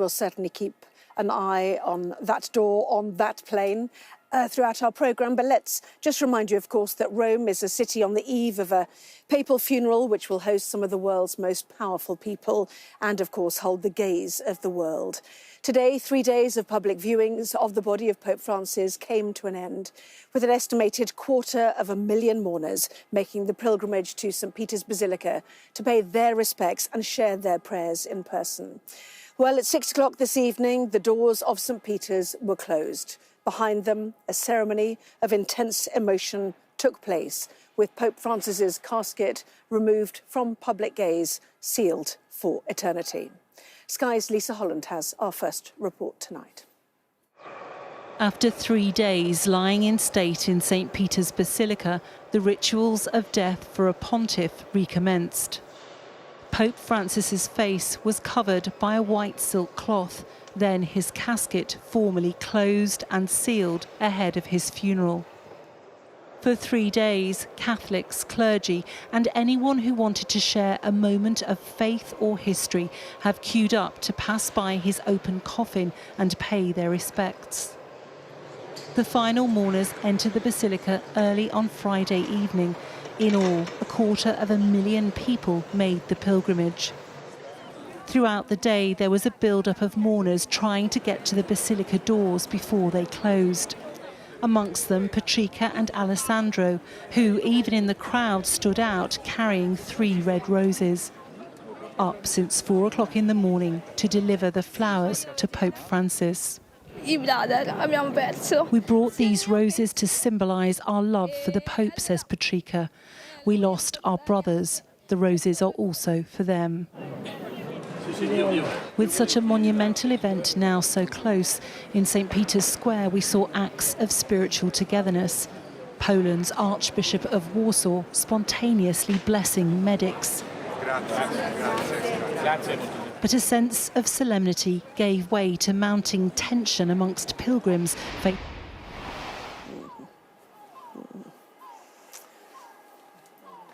We'll certainly keep an eye on that door, on that plane, throughout our programme. But let's just remind you, of course, that Rome is a city on the eve of a papal funeral which will host some of the world's most powerful people and, of course, hold the gaze of the world. Today, 3 days of public viewings of the body of Pope Francis came to an end, with an estimated 250,000 mourners making the pilgrimage to St. Peter's Basilica to pay their respects and share their prayers in person. Well, at 6 o'clock this evening, the doors of St. Peter's were closed. Behind them, a ceremony of intense emotion took place, with Pope Francis's casket removed from public gaze, sealed for eternity. Sky's Lisa Holland has our first report tonight. After 3 days lying in state in St. Peter's Basilica, the rituals of death for a pontiff recommenced. Pope Francis's face was covered by a white silk cloth, then his casket formally closed and sealed ahead of his funeral. For 3 days, Catholics, clergy and anyone who wanted to share a moment of faith or history have queued up to pass by his open coffin and pay their respects. The final mourners entered the Basilica early on Friday evening. In all, 250,000 people made the pilgrimage. Throughout the day, there was a build-up of mourners trying to get to the Basilica doors before they closed. Amongst them, Patricia and Alessandro, who, even in the crowd, stood out carrying 3 red roses. Up since 4 o'clock in the morning to deliver the flowers to Pope Francis. We brought these roses to symbolise our love for the Pope, says Patricia. We lost our brothers. The roses are also for them. With such a monumental event now so close, in St. Peter's Square we saw acts of spiritual togetherness. Poland's Archbishop of Warsaw spontaneously blessing medics. But a sense of solemnity gave way to mounting tension amongst pilgrims.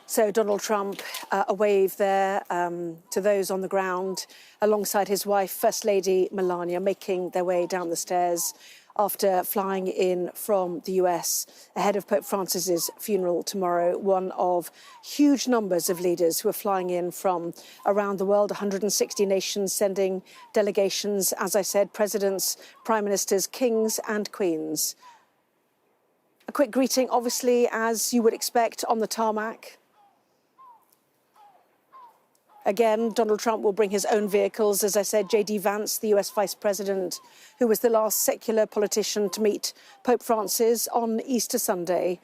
So Donald Trump, a wave there to those on the ground, alongside his wife, First Lady Melania, making their way down the stairs after flying in from the US ahead of Pope Francis's funeral tomorrow. One of huge numbers of leaders who are flying in from around the world, 160 nations sending delegations, as I said, presidents, prime ministers, kings and queens. A quick greeting, obviously, as you would expect on the tarmac. Again, Donald Trump will bring his own vehicles. As I said, J.D. Vance, the US Vice President, who was the last secular politician to meet Pope Francis on Easter Sunday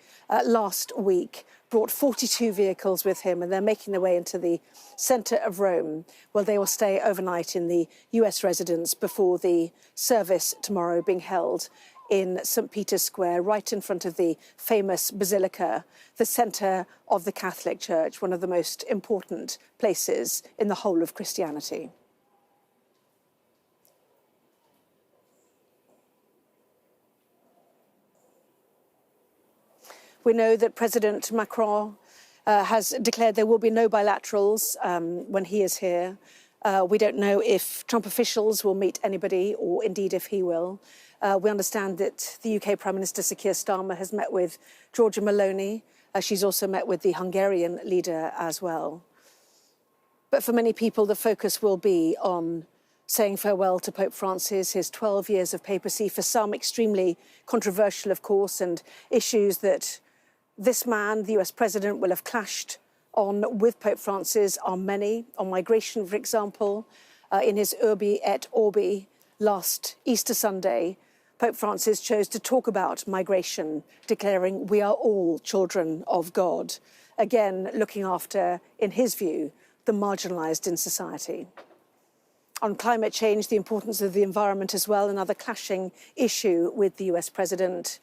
last week, brought 42 vehicles with him, and they're making their way into the centre of Rome, where they will stay overnight in the US residence before the service tomorrow being held in St. Peter's Square, right in front of the famous Basilica, the centre of the Catholic Church, one of the most important places in the whole of Christianity. We know that President Macron has declared there will be no bilaterals when he is here. We don't know if Trump officials will meet anybody, or indeed if he will. We understand that the UK Prime Minister Sir Keir Starmer has met with Giorgia Meloni. She's also met with the Hungarian leader as well. But for many people, the focus will be on saying farewell to Pope Francis, his 12 years of papacy, for some extremely controversial, of course, and issues that this man, the US president, will have clashed on with Pope Francis are many. On migration, for example, in his Urbi et Orbi last Easter Sunday, Pope Francis chose to talk about migration, declaring we are all children of God. Again, looking after, in his view, the marginalised in society. On climate change, the importance of the environment as well, another clashing issue with the US president.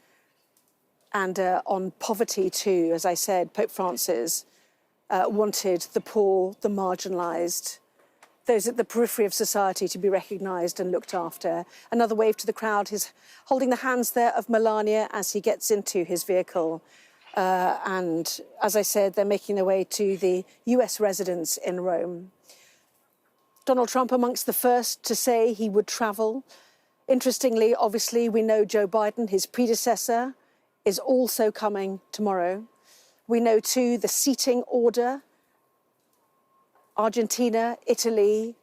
And on poverty too, as I said, Pope Francis wanted the poor, the marginalised, those at the periphery of society to be recognised and looked after. Another wave to the crowd. He's holding the hands there of Melania as he gets into his vehicle. And as I said, they're making their way to the US residence in Rome. Donald Trump amongst the first to say he would travel. Interestingly, obviously, we know Joe Biden, his predecessor, is also coming tomorrow. We know, too, the seating order, Argentina, Italy,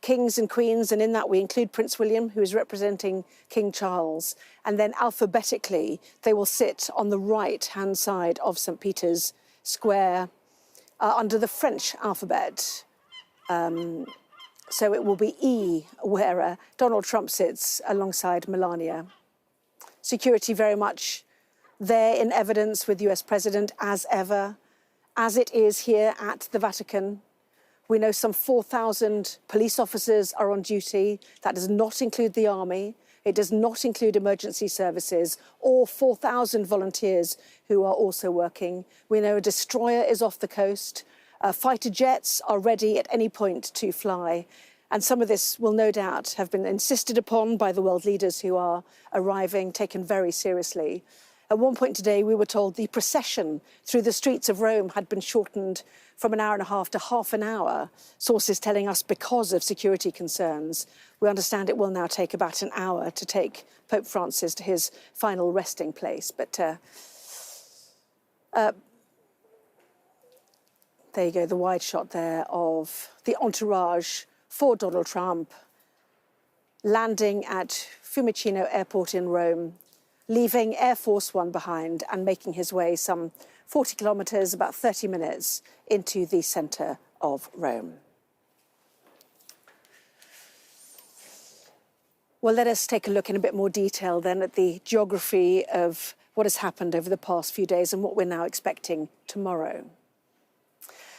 kings and queens, and in that we include Prince William, who is representing King Charles. And then alphabetically, they will sit on the right-hand side of St. Peter's Square under the French alphabet. So it will be E, where Donald Trump sits alongside Melania. Security very much there in evidence with US President as ever, as it is here at the Vatican. We know some 4,000 police officers are on duty. That does not include the army. It does not include emergency services or 4,000 volunteers who are also working. We know a destroyer is off the coast. Fighter jets are ready at any point to fly. And some of this will no doubt have been insisted upon by the world leaders who are arriving, taken very seriously. At one point today, we were told the procession through the streets of Rome had been shortened from an hour and a half to half an hour, sources telling us because of security concerns. We understand it will now take about an hour to take Pope Francis to his final resting place. But there you go, the wide shot there of the entourage for Donald Trump landing at Fiumicino Airport in Rome, leaving Air Force One behind and making his way some 40 kilometres, about 30 minutes, into the centre of Rome. Well, let us take a look in a bit more detail then at the geography of what has happened over the past few days and what we're now expecting tomorrow.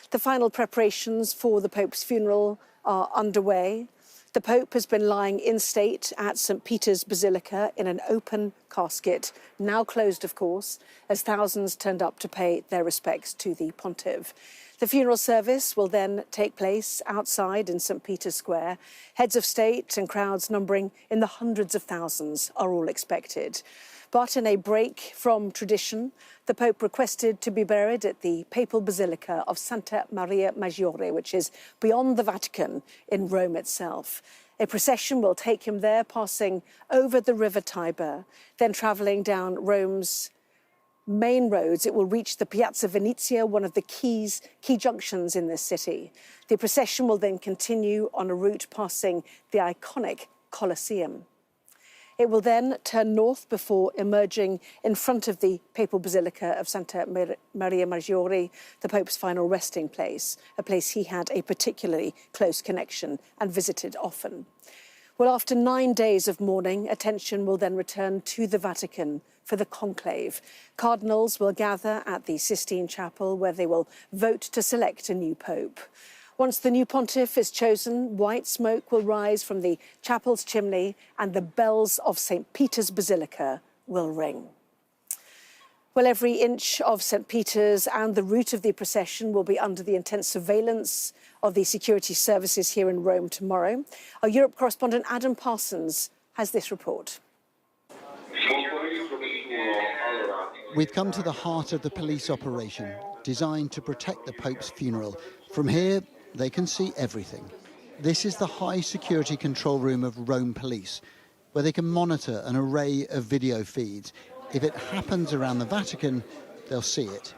The final preparations for the Pope's funeral are underway. The Pope has been lying in state at St. Peter's Basilica in an open casket, now closed, of course, as thousands turned up to pay their respects to the pontiff. The funeral service will then take place outside in St. Peter's Square. Heads of state and crowds numbering in the hundreds of thousands are all expected. But in a break from tradition, the Pope requested to be buried at the papal basilica of Santa Maria Maggiore, which is beyond the Vatican in Rome itself. A procession will take him there, passing over the river Tiber, then travelling down Rome's main roads. It will reach the Piazza Venezia, one of the key junctions in this city. The procession will then continue on a route passing the iconic Colosseum. It will then turn north before emerging in front of the papal basilica of Santa Maria Maggiore, the Pope's final resting place, a place he had a particularly close connection and visited often. Well, after 9 days of mourning, attention will then return to the Vatican for the conclave. Cardinals will gather at the Sistine Chapel, where they will vote to select a new pope. Once the new pontiff is chosen, white smoke will rise from the chapel's chimney and the bells of St. Peter's Basilica will ring. Well, every inch of St. Peter's and the route of the procession will be under the intense surveillance of the security services here in Rome tomorrow. Our Europe correspondent Adam Parsons has this report. We've come to the heart of the police operation, designed to protect the Pope's funeral. From here, they can see everything. This is the high security control room of Rome Police, where they can monitor an array of video feeds. If it happens around the Vatican, they'll see it.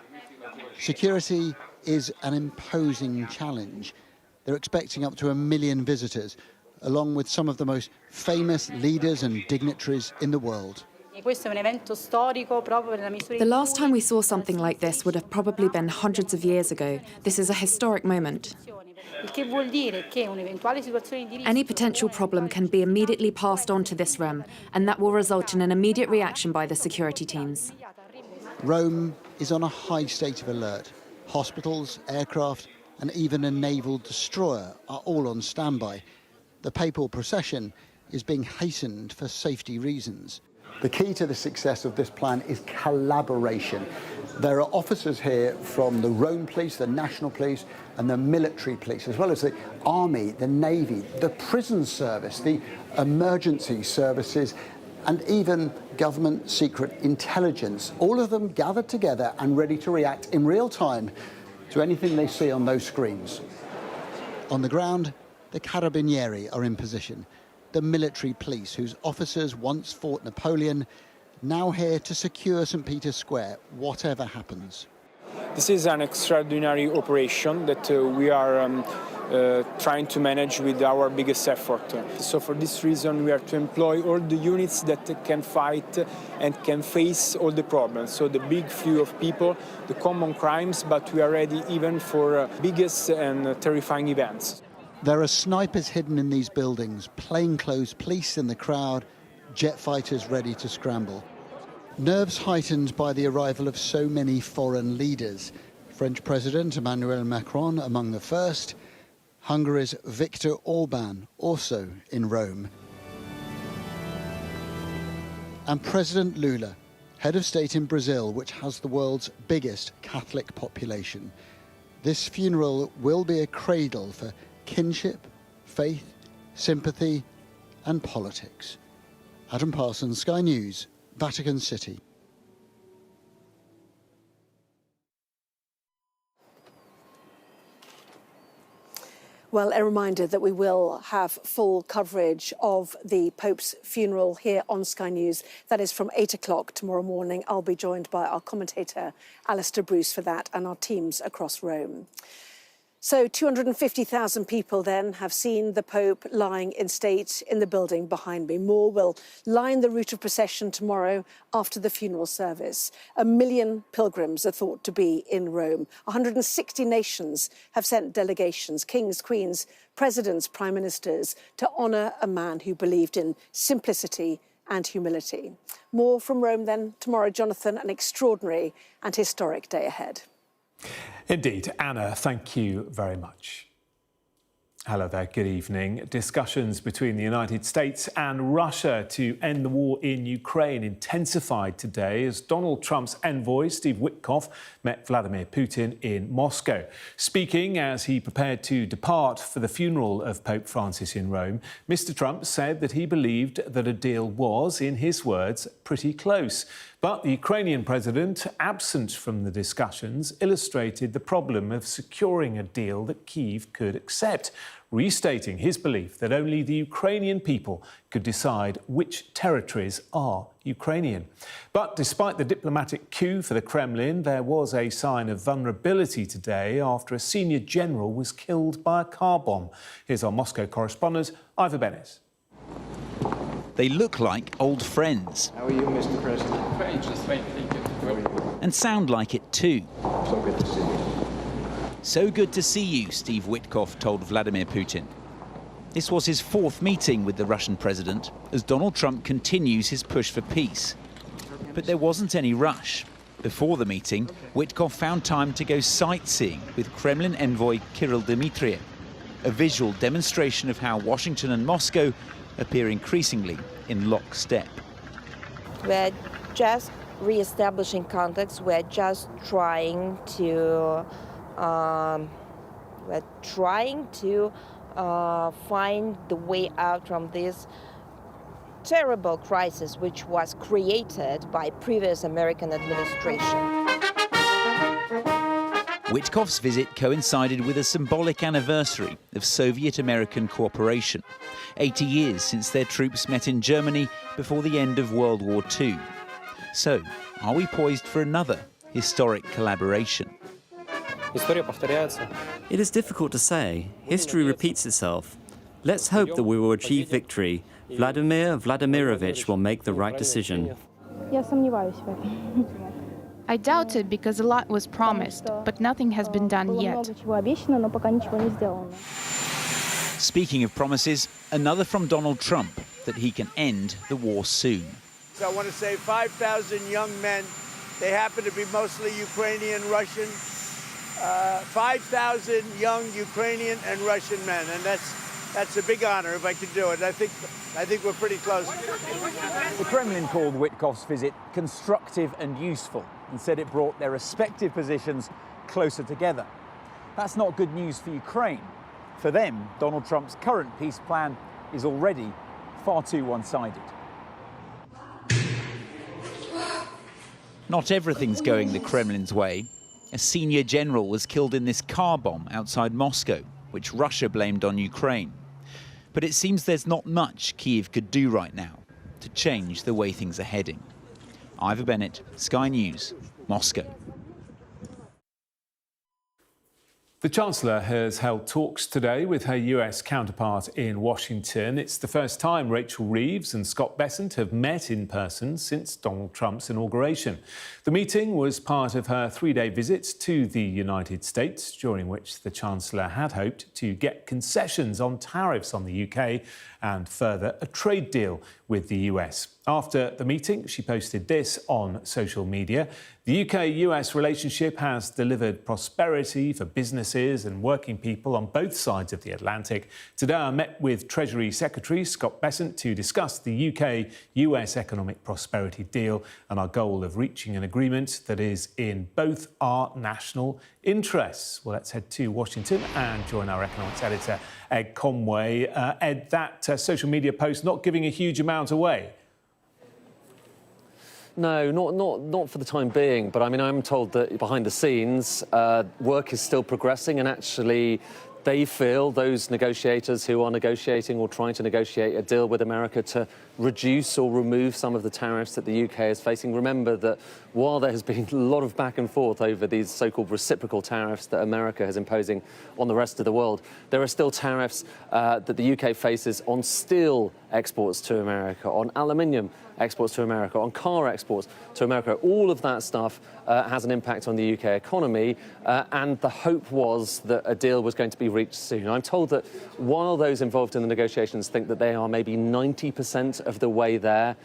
Security is an imposing challenge. They're expecting up to 1 million visitors, along with some of the most famous leaders and dignitaries in the world. The last time we saw something like this would have probably been hundreds of years ago. This is a historic moment. Any potential problem can be immediately passed on to this room, and that will result in an immediate reaction by the security teams. Rome is on a high state of alert. Hospitals, aircraft, and even a naval destroyer are all on standby. The papal procession is being hastened for safety reasons. The key to the success of this plan is collaboration. There are officers here from the Rome Police, the National Police, and the military police, as well as the Army, the Navy, the prison service, the emergency services, and even government secret intelligence. All of them gathered together and ready to react in real time to anything they see on those screens. On the ground, The Carabinieri are in position, the military police whose officers once fought Napoleon, now here to secure St. Peter's Square, whatever happens. This is an extraordinary operation that we are trying to manage with our biggest effort. So for this reason, we are to employ all the units that can fight and can face all the problems. So the big flow of people, the common crimes, but we are ready even for biggest and terrifying events. There are snipers hidden in these buildings, plainclothes police in the crowd, jet fighters ready to scramble. Nerves heightened by the arrival of so many foreign leaders. French President Emmanuel Macron among the first. Hungary's Viktor Orban also in Rome. And President Lula, head of state in Brazil, which has the world's biggest Catholic population. This funeral will be a cradle for kinship, faith, sympathy and politics. Adam Parsons, Sky News, Vatican City. Well, a reminder that we will have full coverage of the Pope's funeral here on Sky News. That is from 8 o'clock tomorrow morning. I'll be joined by our commentator, Alistair Bruce, for that, and our teams across Rome. So 250,000 people then have seen the Pope lying in state in the building behind me. More will line the route of procession tomorrow after the funeral service. 1 million pilgrims are thought to be in Rome. 160 nations have sent delegations, kings, queens, presidents, prime ministers, to honour a man who believed in simplicity and humility. More from Rome then tomorrow, Jonathan. An extraordinary and historic day ahead. Indeed. Anna, thank you very much. Hello there, good evening. Discussions between the United States and Russia to end the war in Ukraine intensified today as Donald Trump's envoy, Steve Witkoff, met Vladimir Putin in Moscow. Speaking as he prepared to depart for the funeral of Pope Francis in Rome, Mr. Trump said that he believed that a deal was, in his words, pretty close. But the Ukrainian president, absent from the discussions, illustrated the problem of securing a deal that Kyiv could accept, restating his belief that only the Ukrainian people could decide which territories are Ukrainian. But despite the diplomatic coup for the Kremlin, there was a sign of vulnerability today after a senior general was killed by a car bomb. Here's our Moscow correspondent, Ivor Bennis. They look like old friends. How are you, Mr. President? Fine, just fine, thank you. And sound like it too. So good to see you. So good to see you, Steve Witkoff told Vladimir Putin. This was his fourth meeting with the Russian president as Donald Trump continues his push for peace. But there wasn't any rush. Before the meeting, Witkoff found time to go sightseeing with Kremlin envoy Kirill Dmitriev, a visual demonstration of how Washington and Moscow appear increasingly in lockstep. We're just re-establishing contacts. We're just trying to find the way out from this terrible crisis which was created by previous American administration. Witkoff's visit coincided with a symbolic anniversary of Soviet-American cooperation, 80 years since their troops met in Germany before the end of World War II. So, are we poised for another historic collaboration? It is difficult to say. History repeats itself. Let's hope that we will achieve victory. Vladimir Vladimirovich will make the right decision. I doubt it because a lot was promised, but nothing has been done yet. Speaking of promises, another from Donald Trump that he can end the war soon. So I want to say 5,000 young men. They happen to be mostly Ukrainian, Russian. 5,000 young Ukrainian and Russian men, and that's a big honor if I can do it. I think we're pretty close. The Kremlin called Witkoff's visit constructive and useful and said it brought their respective positions closer together. That's not good news for Ukraine. For them, Donald Trump's current peace plan is already far too one-sided. Not everything's going the Kremlin's way. A senior general was killed in this car bomb outside Moscow, which Russia blamed on Ukraine. But it seems there's not much Kyiv could do right now to change the way things are heading. Ivor Bennett, Sky News, Moscow. The Chancellor has held talks today with her US counterpart in Washington. It's the first time Rachel Reeves and Scott Bessent have met in person since Donald Trump's inauguration. The meeting was part of her three-day visit to the United States, during which the Chancellor had hoped to get concessions on tariffs on the UK and further a trade deal with the US. After the meeting, she posted this on social media. The UK-US relationship has delivered prosperity for businesses and working people on both sides of the Atlantic. Today I met with Treasury Secretary Scott Bessent to discuss the UK-US economic prosperity deal and our goal of reaching an agreement that is in both our national interests. Well, let's head to Washington and join our economics editor, Ed Conway. Ed, that social media post not giving a huge amount away. No, not for the time being. But I mean, I'm told that behind the scenes, work is still progressing, and actually, they feel, those negotiators who are negotiating or trying to negotiate a deal with America to reduce or remove some of the tariffs that the UK is facing. Remember that while there has been a lot of back and forth over these so-called reciprocal tariffs that America is imposing on the rest of the world, there are still tariffs that the UK faces on steel exports to America, on aluminium exports to America, on car exports to America. All of that stuff has an impact on the UK economy, and the hope was that a deal was going to be reached soon. I'm told that while those involved in the negotiations think that they are maybe 90% of the way there,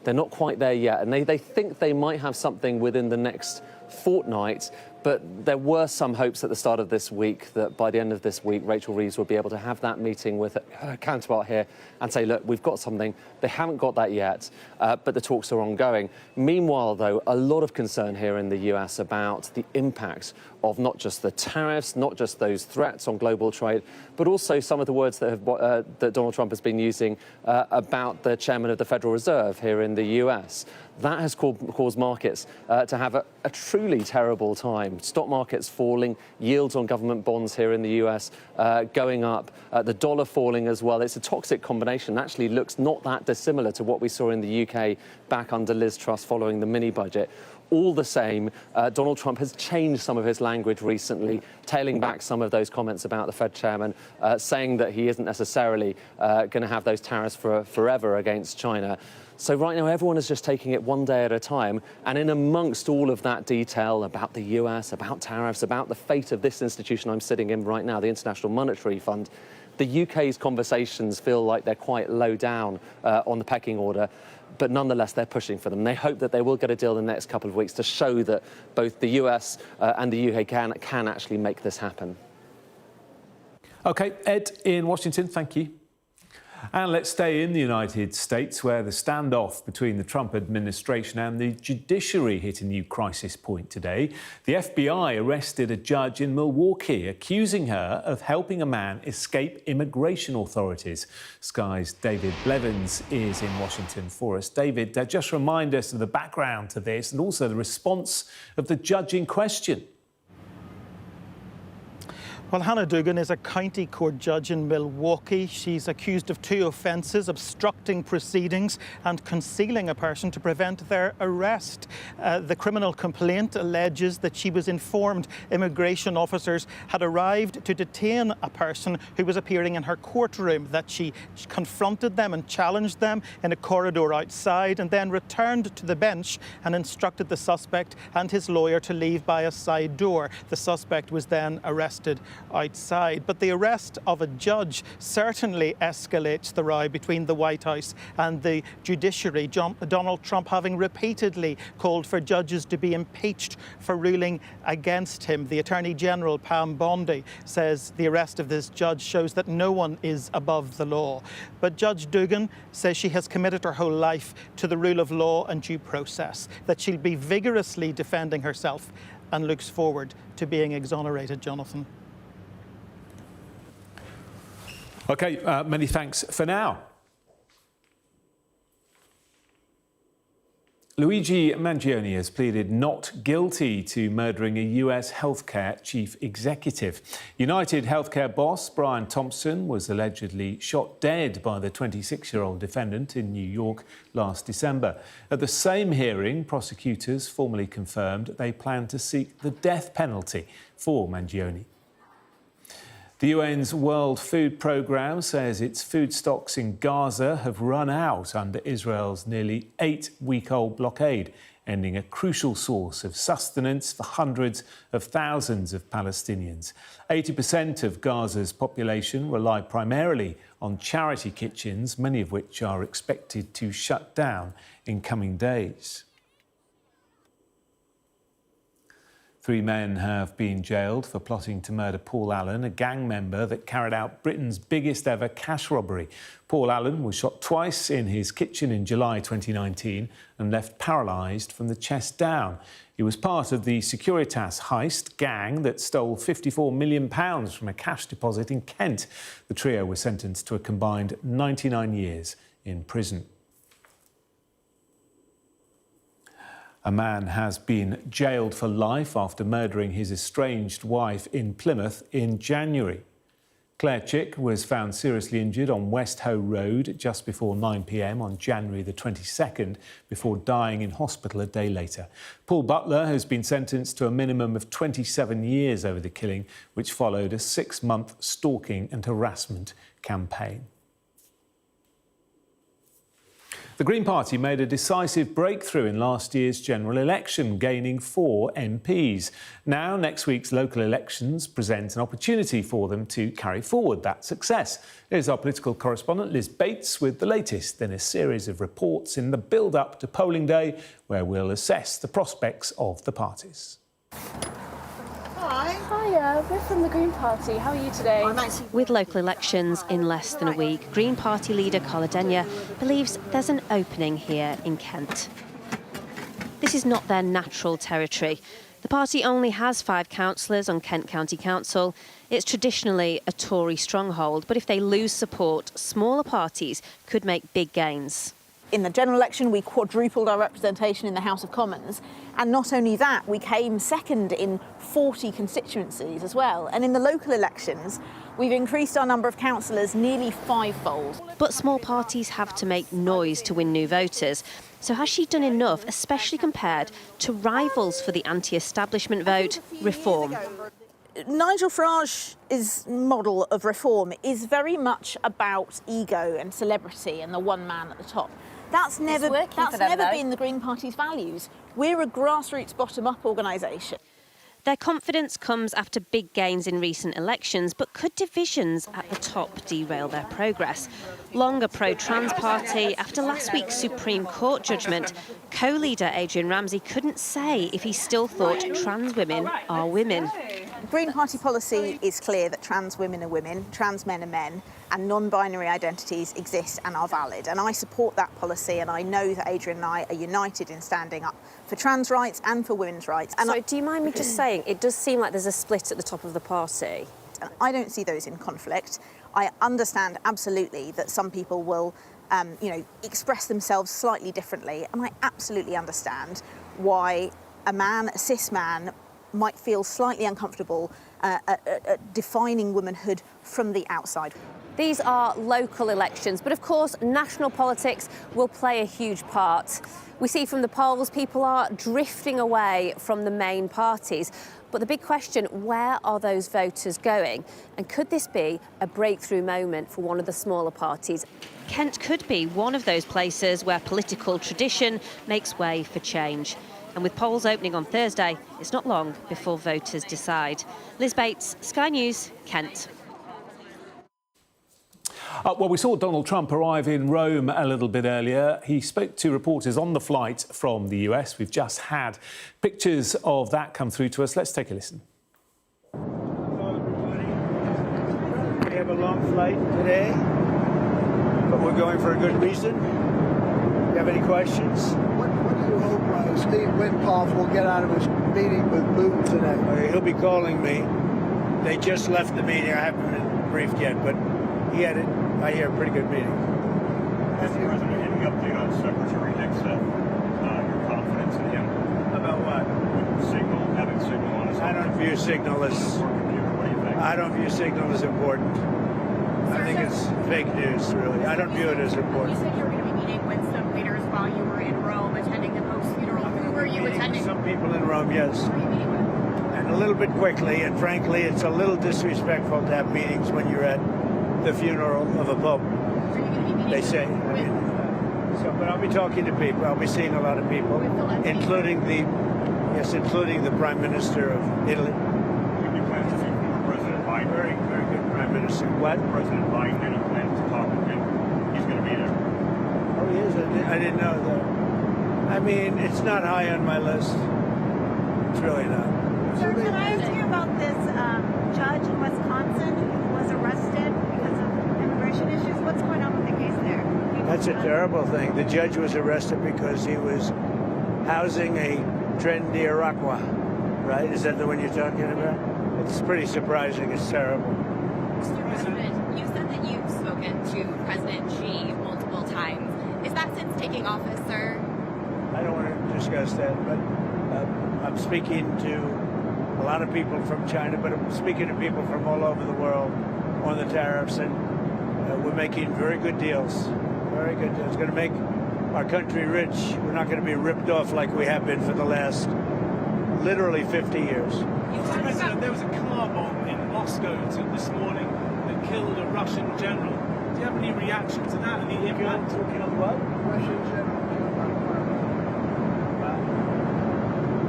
they're not quite there yet, and they think they might have something within the next fortnight. But there were some hopes at the start of this week that by the end of this week, Rachel Reeves would be able to have that meeting with her counterpart here and say, look, we've got something. They haven't got that yet, but the talks are ongoing. Meanwhile, though, a lot of concern here in the US about the impact of not just the tariffs, not just those threats on global trade, but also some of the words that Donald Trump has been using about the chairman of the Federal Reserve here in the US. That has caused markets to have a truly terrible time. Stock markets falling, yields on government bonds here in the US going up, the dollar falling as well. It's a toxic combination. It actually looks not that dissimilar to what we saw in the UK back under Liz Truss following the mini-budget. All the same, Donald Trump has changed some of his language recently, tailing back some of those comments about the Fed chairman, saying that he isn't necessarily going to have those tariffs forever against China. So right now, everyone is just taking it one day at a time. And in amongst all of that detail about the US, about tariffs, about the fate of this institution I'm sitting in right now, the International Monetary Fund, the UK's conversations feel like they're quite low down on the pecking order. But nonetheless, they're pushing for them. They hope that they will get a deal in the next couple of weeks to show that both the US and the UK can actually make this happen. OK, Ed in Washington, thank you. And let's stay in the United States, where the standoff between the Trump administration and the judiciary hit a new crisis point today. The FBI arrested a judge in Milwaukee, accusing her of helping a man escape immigration authorities. Sky's David Blevins is in Washington for us. David, just remind us of the background to this and also the response of the judge in question. Well, Hannah Dugan is a county court judge in Milwaukee. She's accused of two offences: obstructing proceedings and concealing a person to prevent their arrest. The criminal complaint alleges that she was informed immigration officers had arrived to detain a person who was appearing in her courtroom, that she confronted them and challenged them in a corridor outside, and then returned to the bench and instructed the suspect and his lawyer to leave by a side door. The suspect was then arrested outside. But the arrest of a judge certainly escalates the row between the White House and the judiciary. Donald Trump having repeatedly called for judges to be impeached for ruling against him. The Attorney General, Pam Bondi, says the arrest of this judge shows that no one is above the law. But Judge Dugan says she has committed her whole life to the rule of law and due process, that she'll be vigorously defending herself and looks forward to being exonerated. Jonathan. OK, many thanks for now. Luigi Mangione has pleaded not guilty to murdering a US healthcare chief executive. United Healthcare boss Brian Thompson was allegedly shot dead by the 26-year-old defendant in New York last December. At the same hearing, prosecutors formally confirmed they plan to seek the death penalty for Mangione. The UN's World Food Programme says its food stocks in Gaza have run out under Israel's nearly 8-week-old blockade, ending a crucial source of sustenance for hundreds of thousands of Palestinians. 80% of Gaza's population rely primarily on charity kitchens, many of which are expected to shut down in coming days. 3 men have been jailed for plotting to murder Paul Allen, a gang member that carried out Britain's biggest ever cash robbery. Paul Allen was shot twice in his kitchen in July 2019 and left paralysed from the chest down. He was part of the Securitas heist gang that stole £54 million from a cash deposit in Kent. The trio was sentenced to a combined 99 years in prison. A man has been jailed for life after murdering his estranged wife in Plymouth in January. Claire Chick was found seriously injured on West Hoe Road just before 9 p.m. on January the 22nd, before dying in hospital a day later. Paul Butler has been sentenced to a minimum of 27 years over the killing, which followed a 6-month stalking and harassment campaign. The Green Party made a decisive breakthrough in last year's general election, gaining 4 MPs. Now, next week's local elections present an opportunity for them to carry forward that success. Here's our political correspondent Liz Bates with the latest in a series of reports in the build-up to polling day, where we'll assess the prospects of the parties. Hiya, we're from the Green Party. How are you today? With local elections in less than a week, Green Party leader Carla Denyer believes there's an opening here in Kent. This is not their natural territory. The party only has 5 councillors on Kent County Council. It's traditionally a Tory stronghold, but if they lose support, smaller parties could make big gains. In the general election, we quadrupled our representation in the House of Commons. And not only that, we came second in 40 constituencies as well. And in the local elections, we've increased our number of councillors nearly 5-fold. But small parties have to make noise to win new voters. So has she done enough, especially compared to rivals for the anti-establishment vote, Reform? Nigel Farage's model of reform is very much about ego and celebrity and the one man at the top. That's never been the Green Party's values. We're a grassroots, bottom-up organisation. Their confidence comes after big gains in recent elections, but could divisions at the top derail their progress? Long a pro-trans party, after last week's Supreme Court judgment, co-leader Adrian Ramsey couldn't say if he still thought trans women are women. Green Party policy is clear that trans women are women, trans men are men, and non-binary identities exist and are valid. And I support that policy, and I know that Adrian and I are united in standing up for trans rights and for women's rights. And so do you mind me just saying, it does seem like there's a split at the top of the party? And I don't see those in conflict. I understand absolutely that some people will express themselves slightly differently, and I absolutely understand why a cis man, might feel slightly uncomfortable at defining womanhood from the outside. These are local elections, but of course national politics will play a huge part. We see from the polls people are drifting away from the main parties. But the big question, where are those voters going? And could this be a breakthrough moment for one of the smaller parties? Kent could be one of those places where political tradition makes way for change. And with polls opening on Thursday, it's not long before voters decide. Liz Bates, Sky News, Kent. Well, we saw Donald Trump arrive in Rome a little bit earlier. He spoke to reporters on the flight from the US. We've just had pictures of that come through to us. Let's take a listen. We have a long flight today, but we're going for a good reason. Do you have any questions? What do you hope Steve Witkoff will get out of his meeting with Putin today? He'll be calling me. They just left the meeting. I haven't been briefed yet, but he had it. I hear a pretty good meeting. Mr. President, any update on Secretary Hicks and your view Signal as important. I think it's fake news, really. I don't view it as important. You said you were going to be meeting with some leaders while you were in Rome attending the Pope's funeral. Who were you attending? Some people in Rome, yes. Who were you meeting with? And a little bit quickly, and frankly, it's a little disrespectful to have meetings when you're at the funeral of a pope. Are you going to be meeting They say. But I'll be talking to people. I'll be seeing a lot of people, including the Prime Minister of Italy. Any plans to speak with President Biden? Very, very good Prime Minister. What? President Biden, any plans to talk with him? He's going to be there. Oh, he is? I didn't know that. I mean, it's not high on my list. It's really not. Sir, can I ask you about this judge in Wisconsin who was arrested because of immigration issues? What's going on with the case there? That's a terrible thing. The judge was arrested because he was housing a trendy Iroquois, right? Is that the one you're talking about? It's pretty surprising. It's terrible. Mr. President, you said that you've spoken to President Xi multiple times. Is that since taking office, sir? I don't want to discuss that, but I'm speaking to a lot of people from China, but I'm speaking to people from all over the world on the tariffs, and we're making very good deals. Very good deals. It's going to make our country rich. We're not going to be ripped off like we have been for the last literally 50 years. Mr. President, there was a car bomb in Moscow this morning that killed a Russian general. Do you have any reaction to that? Any impact? Talking on what? Russian general.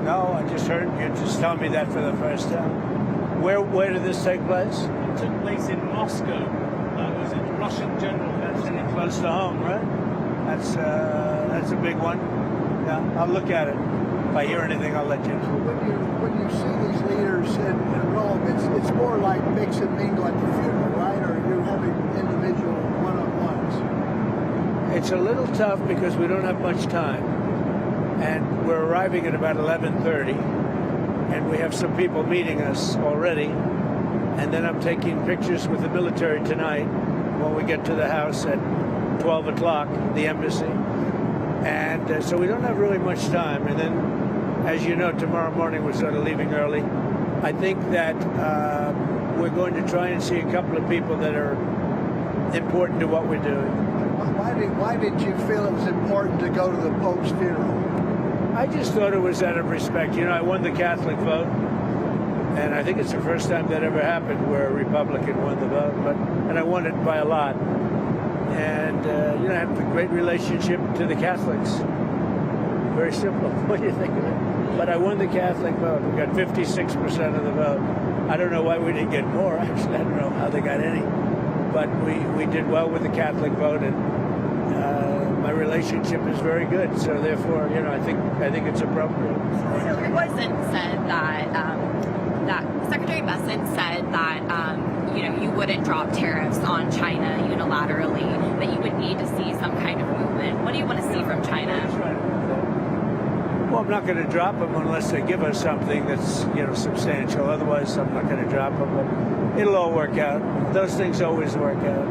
No, I just heard you just tell me that for the first time. Where did this take place? It took place in Moscow. It was a Russian general. That's close to home, right? That's a big one. Yeah, I'll look at it. If I hear anything, I'll let you know. When you see these leaders in Rome, it's more like mix and mingle at the funeral, right? Or you're having individual one-on-ones? It's a little tough because we don't have much time. And we're arriving at about 11:30. And we have some people meeting us already. And then I'm taking pictures with the military tonight when we get to the house at 12 o'clock, the embassy. And so we don't have really much time. And then, as you know, tomorrow morning we're sort of leaving early. I think that we're going to try and see a couple of people that are important to what we're doing. Why did you feel it was important to go to the Pope's funeral? I just thought it was out of respect. You know, I won the Catholic vote. And I think it's the first time that ever happened where a Republican won the vote. And I won it by a lot. And, you know, I have a great relationship to the Catholics. Very simple. What do you think of it? But I won the Catholic vote. We got 56% of the vote. I don't know why we didn't get more, actually. I don't know how they got any. But we did well with the Catholic vote, and my relationship is very good. So therefore, you know, I think it's appropriate. So it wasn't said that Secretary Bessent said that you know, you wouldn't drop tariffs on China unilaterally, that you would need to see some kind of movement. What do you want to see from China? Well, I'm not going to drop them unless they give us something that's, you know, substantial. Otherwise, I'm not going to drop them. But it'll all work out. Those things always work out.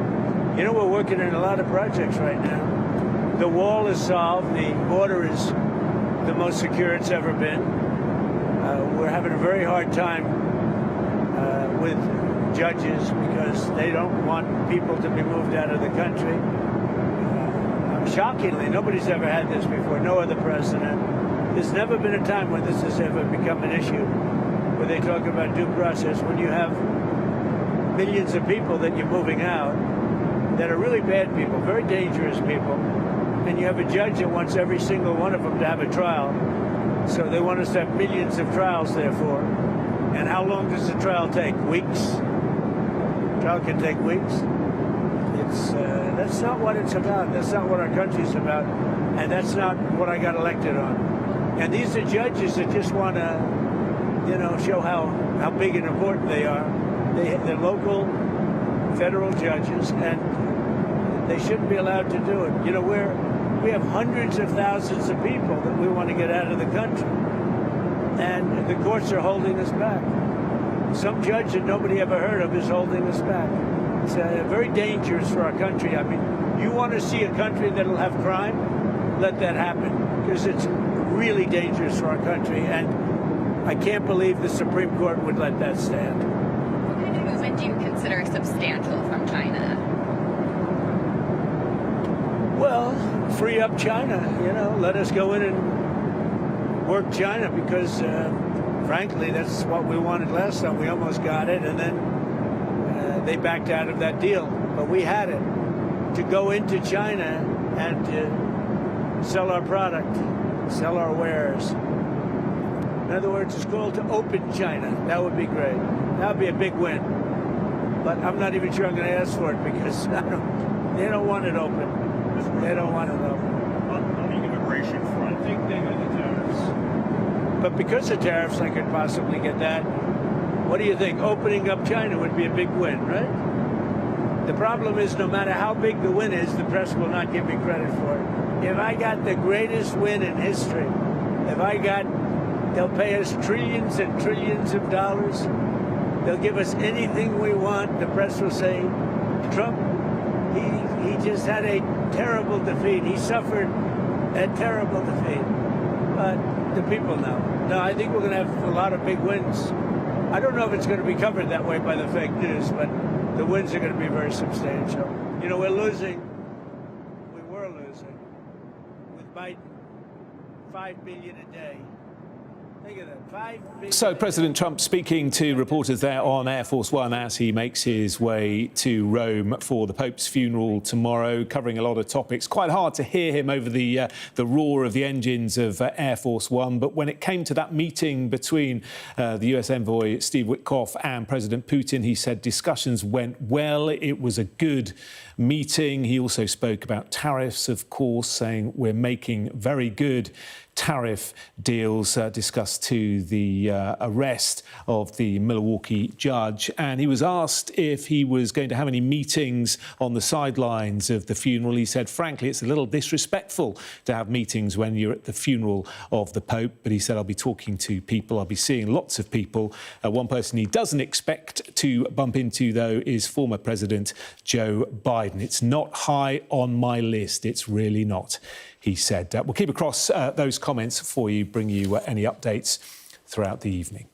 You know, we're working on a lot of projects right now. The wall is solved. The border is the most secure it's ever been. We're having a very hard time with judges because they don't want people to be moved out of the country. Shockingly, nobody's ever had this before. No other president. There's never been a time when this has ever become an issue, where they talk about due process, when you have millions of people that you're moving out that are really bad people, very dangerous people, and you have a judge that wants every single one of them to have a trial. So they want us to have millions of trials, therefore. And how long does the trial take? Weeks? The trial can take weeks. That's not what it's about. That's not what our country's about. And that's not what I got elected on. And these are judges that just want to, you know, show how big and important they are. They're local federal judges, and they shouldn't be allowed to do it. You know, we have hundreds of thousands of people that we want to get out of the country. And the courts are holding us back. Some judge that nobody ever heard of is holding us back. It's very dangerous for our country. I mean, you want to see a country that'll have crime? Let that happen, because it's really dangerous for our country. And I can't believe the Supreme Court would let that stand. What kind of movement do you consider substantial from China? Well, free up China, let us go in and work China because, frankly, that's what we wanted last time. We almost got it, and then they backed out of that deal. But we had it to go into China and to sell our product, sell our wares. In other words, it's called to open China. That would be great. That would be a big win. But I'm not even sure I'm going to ask for it because they don't want it open. They don't want it open. On the immigration front, big thing with the tariffs. But because of tariffs, I could possibly get that. What do you think? Opening up China would be a big win, right? The problem is no matter how big the win is, the press will not give me credit for it. If I got the greatest win in history, they'll pay us trillions and trillions of dollars. They'll give us anything we want. The press will say, Trump, he just had a terrible defeat. He suffered a terrible defeat. But the people know. No, I think we're going to have a lot of big wins. I don't know if it's going to be covered that way by the fake news, but the wins are going to be very substantial. We're losing. We were losing with Biden, 5 billion a day. Think of that, 5 billion. So President Trump speaking to reporters there on Air Force One as he makes his way to Rome for the Pope's funeral tomorrow, covering a lot of topics. Quite hard to hear him over the roar of the engines of Air Force One. But when it came to that meeting between the US envoy Steve Witkoff and President Putin, he said discussions went well. It was a good meeting. He also spoke about tariffs, of course, saying we're making very good tariff deals, discussed to the arrest of the Milwaukee judge. And he was asked if he was going to have any meetings on the sidelines of the funeral. He said, frankly, it's a little disrespectful to have meetings when you're at the funeral of the Pope. But he said, I'll be talking to people. I'll be seeing lots of people. One person he doesn't expect to bump into, though, is former President Joe Biden. It's not high on my list. It's really not, he said. We'll keep across those comments for you, bring you any updates throughout the evening.